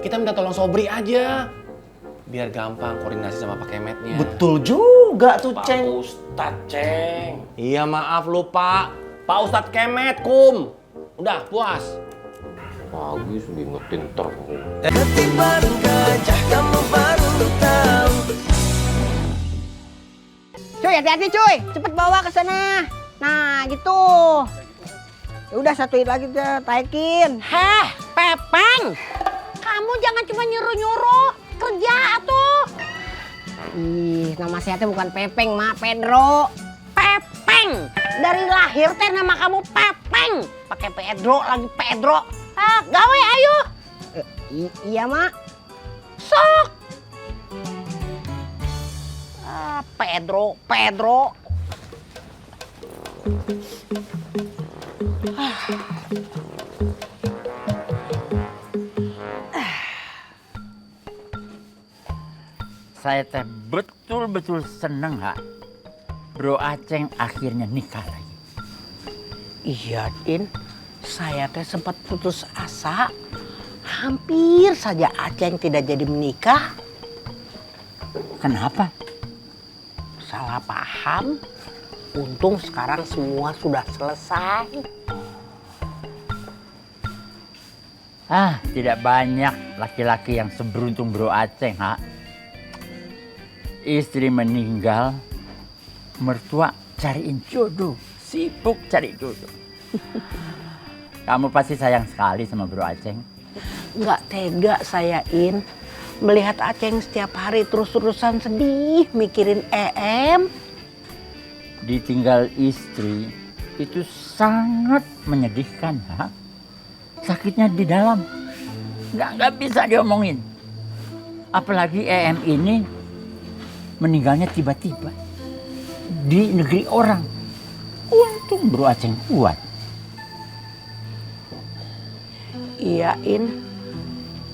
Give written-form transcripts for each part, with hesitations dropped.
kita minta tolong Sobri aja. Biar gampang koordinasi sama Pak Kemetnya. Betul juga tuh, Pak Ceng. Ustadz, Ceng. Iya maaf lupa. Pak Ustadz Kemet, Kum. Udah, puas. Pagi sudah ingetin terus. Ketiban gajah kamu baru tahu. Cuy, hati-hati cuy. Cepet bawa ke sana. Nah, gitu. Ya udah satuin lagi deh, taikin. Heh, Pepeng. Kamu jangan cuma nyuruh-nyuruh. Kerja atuh. Ih, nama saya teh bukan Pepeng, Mak, Pedro. Pepeng. Dari lahir teh nama kamu Pepeng. Pakai Pedro lagi Pedro. Ah, gawe ayo. Iya, Mak. Sok. Ah, Pedro. Saya teh betul-betul seneng, ha. Bro Aceng akhirnya nikah lagi. Iya, Din. Saya teh sempat putus asa. Hampir saja Aceng tidak jadi menikah. Kenapa? Salah paham. Untung sekarang semua sudah selesai. Tidak banyak laki-laki yang seberuntung Bro Aceng, ha. Istri meninggal, mertua cariin jodoh, sibuk cari jodoh. Kamu pasti sayang sekali sama Bro Aceng. Nggak tega saya, In. Melihat Aceng setiap hari terus-terusan sedih mikirin EM. Ditinggal istri itu sangat menyedihkan, ha. Sakitnya di dalam, nggak bisa diomongin. Apalagi EM ini meninggalnya tiba-tiba di negeri orang. Untung Bro Aceng kuat. Iya, In.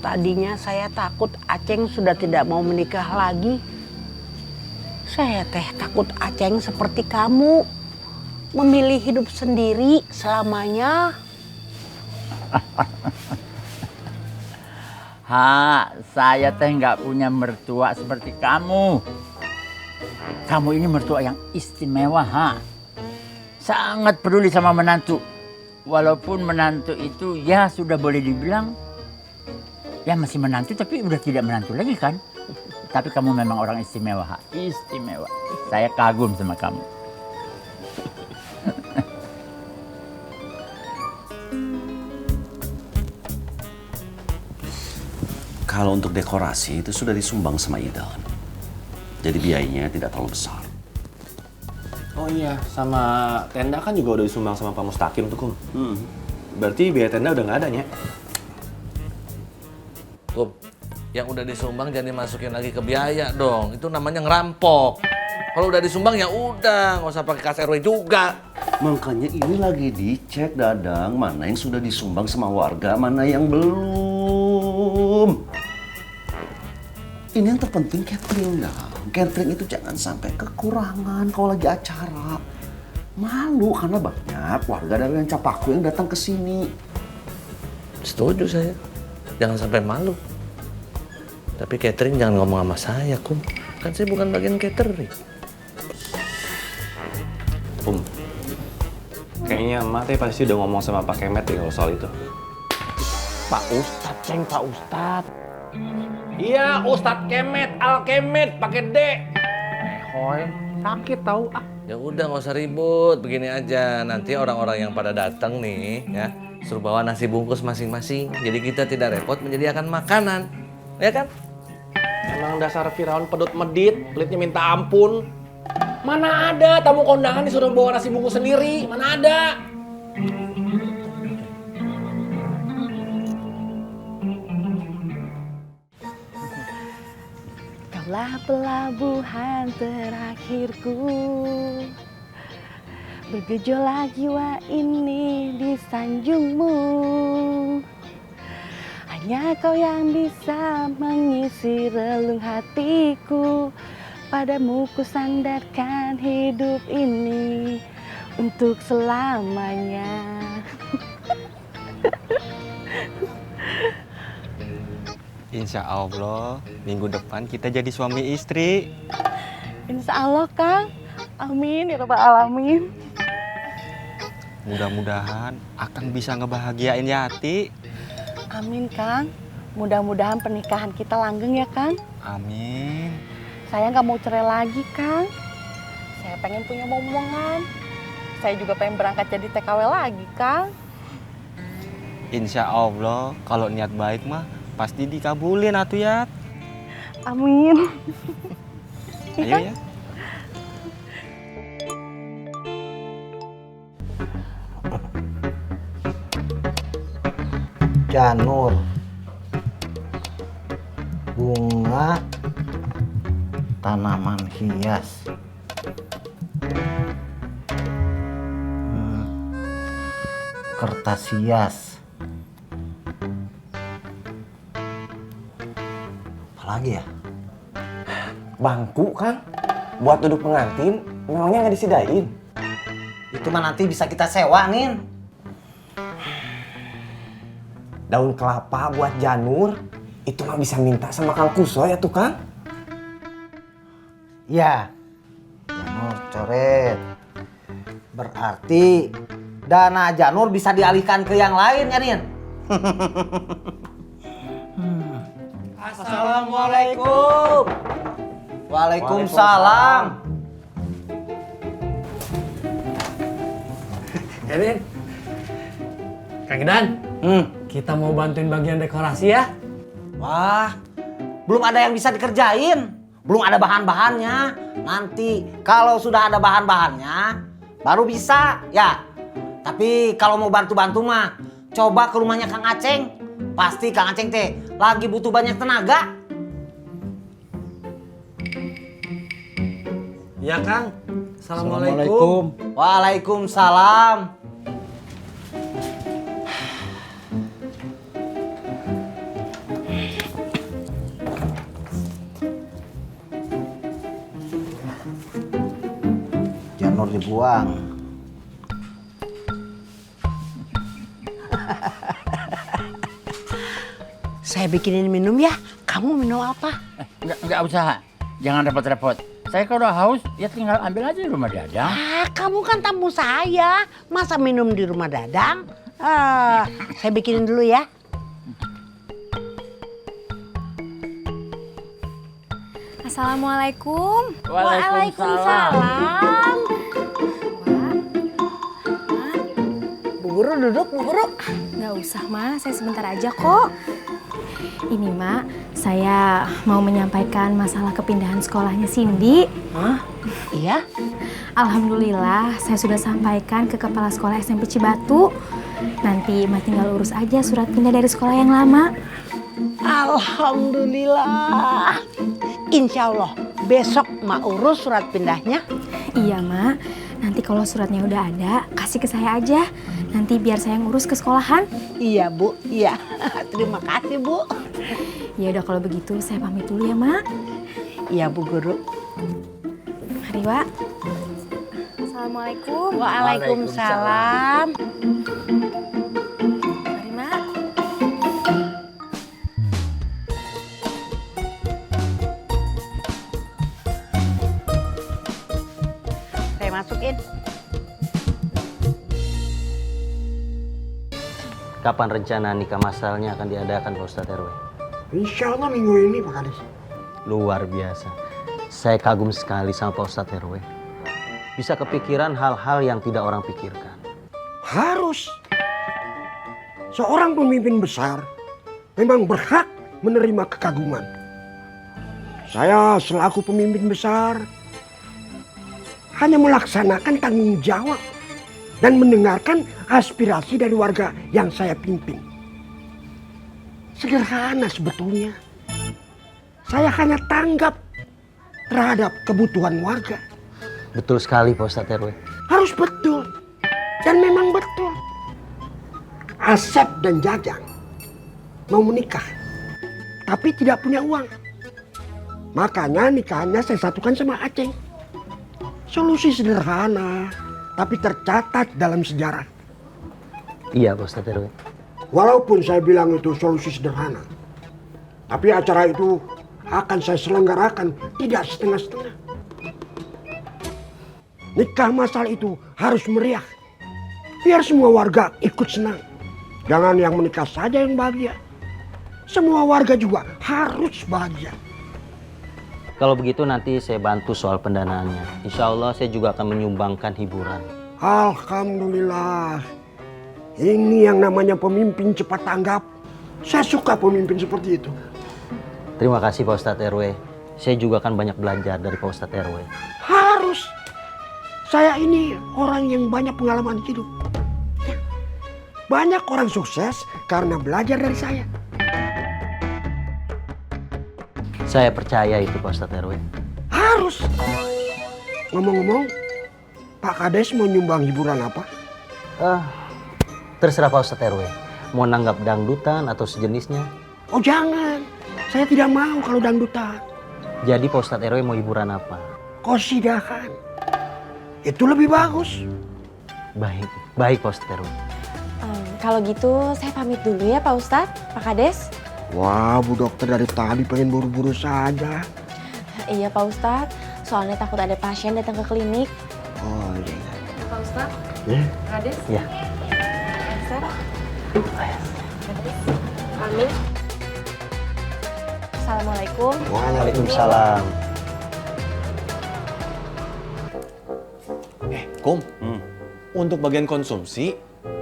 Tadinya saya takut Aceng sudah tidak mau menikah lagi. Saya teh takut Aceng seperti kamu. Memilih hidup sendiri selamanya. Saya teh nggak punya mertua seperti kamu. Kamu ini mertua yang istimewa, ha. Sangat peduli sama menantu. Walaupun menantu itu ya sudah boleh dibilang ya masih menantu tapi udah tidak menantu lagi kan. Tapi kamu memang orang istimewa, ha. Istimewa. Saya kagum sama kamu. Kalau untuk dekorasi itu sudah disumbang sama Idan. Jadi biayanya tidak terlalu besar. Oh iya, sama tenda kan juga udah disumbang sama Pak Mustaqim tuh, Kum. Berarti biaya tenda udah nggak ada, Nya. Kum, yang udah disumbang jangan dimasukin lagi ke biaya dong. Itu namanya ngerampok. Kalau udah disumbang ya udah, nggak usah pakai kas RW juga. Makanya ini lagi dicek, Dadang, mana yang sudah disumbang sama warga, mana yang belum. Ini yang terpenting catering, Dang. Catering itu jangan sampai kekurangan kalau lagi acara. Malu karena banyak warga dari Capaku yang datang ke sini. Setuju saya. Jangan sampai malu. Tapi catering jangan ngomong sama saya, Kum. Kan saya bukan bagian catering. Kayaknya emak teh pasti udah ngomong sama Pak Kemet deh kalau soal itu. Pak Ustadz, Ceng, Pak Ustadz. Iya, Ustadz Kemet, Al Kemet, pakai D. Hoy, sakit tahu ah. Ya udah nggak usah ribut, begini aja. Nanti orang-orang yang pada datang nih, ya suruh bawa nasi bungkus masing-masing. Jadi kita tidak repot menyediakan makanan, ya kan? Emang dasar Firaun pedut medit, pelitnya minta ampun. Mana ada tamu kondangan disuruh bawa nasi bungkus sendiri, mana ada? Kaulah pelabuhan terakhirku, bergejolak jiwa ini di sanjungmu. Hanya kau yang bisa mengisi relung hatiku. Padamu ku sandarkan hidup ini untuk selamanya. Insya Allah minggu depan kita jadi suami istri. Insya Allah Kang. Amin ya rabbal alamin. Mudah-mudahan Akang bisa ngebahagiain Yati. Amin Kang. Mudah-mudahan pernikahan kita langgeng ya Kang. Amin. Saya nggak mau cerai lagi Kang. Saya pengen punya momongan. Saya juga pengen berangkat jadi TKW lagi Kang. Insya Allah kalau niat baik mah pasti dikabulin atuh Yat. Amin. Ayo ya. Janur, bunga, tanaman hias, kertas hias. Apalagi ya? Bangku kan buat duduk pengantin memangnya nggak disediain? Itu mah nanti bisa kita sewa, Nin. Daun kelapa buat janur itu mah bisa minta sama Kang Kusoy ya tuh Kang. Ya, janur coret. Berarti dana janur bisa dialihkan ke yang lain ya, Nin? Assalamualaikum. Waalaikumsalam. Erin, Kang Idan, kita mau bantuin bagian dekorasi ya? Wah, belum ada yang bisa dikerjain. Belum ada bahan-bahannya. Nanti kalau sudah ada bahan-bahannya, baru bisa ya. Tapi kalau mau bantu-bantu mah, coba ke rumahnya Kang Aceng. Pasti Kang Aceng teh lagi butuh banyak tenaga. Iya Kang. Assalamualaikum. Waalaikumsalam. Janur dibuang. Saya bikinin minum ya. Kamu minum apa? Enggak usah. Jangan repot-repot. Saya kalau udah haus, ya tinggal ambil aja di rumah Dadang. Ah, kamu kan tamu saya. Masa minum di rumah Dadang? Saya bikinin dulu ya. Assalamualaikum. Waalaikumsalam. Bu Guru duduk, Bu Guru. Nggak usah, Ma. Saya sebentar aja kok. Ini, Ma, saya mau menyampaikan masalah kepindahan sekolahnya Cindy. Hah? Iya? Alhamdulillah, saya sudah sampaikan ke Kepala Sekolah SMP Cibatu. Nanti Ma tinggal urus aja surat pindah dari sekolah yang lama. Alhamdulillah. Insya Allah besok Ma urus surat pindahnya. Iya, Ma. Nanti kalau suratnya udah ada, kasih ke saya aja. Nanti biar saya ngurus ke sekolahan. Iya, Bu. Iya. Terima kasih, Bu. Ya udah kalau begitu saya pamit dulu ya, Ma. Iya, Bu Guru. Mari, Wak. Assalamualaikum. Waalaikumsalam. Mari, Ma. Saya masukin. Kapan rencana nikah masalnya akan diadakan Pak Ustadz RW? Insya Allah minggu ini Pak Kades. Luar biasa. Saya kagum sekali sama Pak Ustadz RW. Bisa kepikiran hal-hal yang tidak orang pikirkan. Harus. Seorang pemimpin besar memang berhak menerima kekaguman. Saya selaku pemimpin besar hanya melaksanakan tanggung jawab dan mendengarkan aspirasi dari warga yang saya pimpin. Sederhana sebetulnya. Saya hanya tanggap terhadap kebutuhan warga. Betul sekali Pak Ustadz RW. Harus betul. Dan memang betul. Asep dan Jajang mau menikah. Tapi tidak punya uang. Makanya nikahannya saya satukan sama Aceng. Solusi sederhana. Tapi tercatat dalam sejarah. Iya Pak Ustadz RW. Walaupun saya bilang itu solusi sederhana. Tapi acara itu akan saya selenggarakan tidak setengah-setengah. Nikah masal itu harus meriah. Biar semua warga ikut senang. Jangan yang menikah saja yang bahagia. Semua warga juga harus bahagia. Kalau begitu nanti saya bantu soal pendanaannya. Insya Allah saya juga akan menyumbangkan hiburan. Alhamdulillah. Ini yang namanya pemimpin cepat tanggap. Saya suka pemimpin seperti itu. Terima kasih Pak Ustadz RW. Saya juga akan banyak belajar dari Pak Ustadz RW. Harus. Saya ini orang yang banyak pengalaman hidup. Banyak orang sukses karena belajar dari saya. Saya percaya itu Pak Ustadz RW. Harus. Ngomong-ngomong, Pak Kades mau nyumbang hiburan apa? Terserah Pak Ustadz RW. Mau nanggap dangdutan atau sejenisnya. Oh jangan. Saya tidak mau kalau dangdutan. Jadi Pak Ustadz RW mau hiburan apa? Qosidahan. Itu lebih bagus. Baik Pak Ustadz RW. Kalau gitu saya pamit dulu ya Pak Ustadz, Pak Kades. Wah, Bu Dokter dari tadi pengen buru-buru saja. Iya Pak Ustadz, soalnya takut ada pasien datang ke klinik. Oh iya. Pak Ustadz, Ya. Pak Kades. Ya. Pak Ustadz. Amin. Assalamualaikum. Waalaikumsalam. Kum, untuk bagian konsumsi,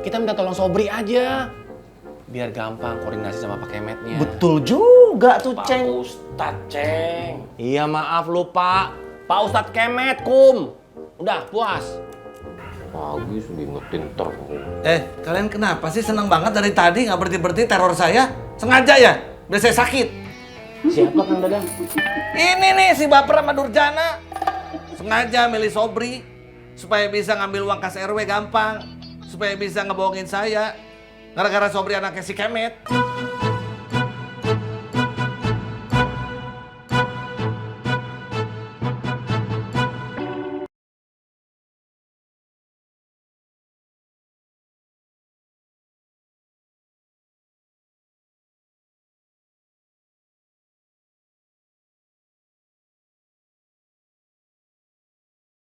kita minta tolong Sobri aja. Biar gampang koordinasi sama Pak Kemetnya. Betul juga tuh, Pak Ceng. Ustadz, Ceng. Iya maaf lupa. Pak Ustadz Kemet, Kum. Udah, puas. Pagi sudah ingetin terus. Kalian kenapa sih senang banget dari tadi nggak berhenti-berhenti teror saya? Sengaja ya? Biar saya sakit. Siapa Kang Dadang? Ini nih si baper sama Durjana. Sengaja milih Sobri. Supaya bisa ngambil uang kas RW gampang. Supaya bisa ngebohongin saya. Gara-gara Sobri anaknya si Kemet.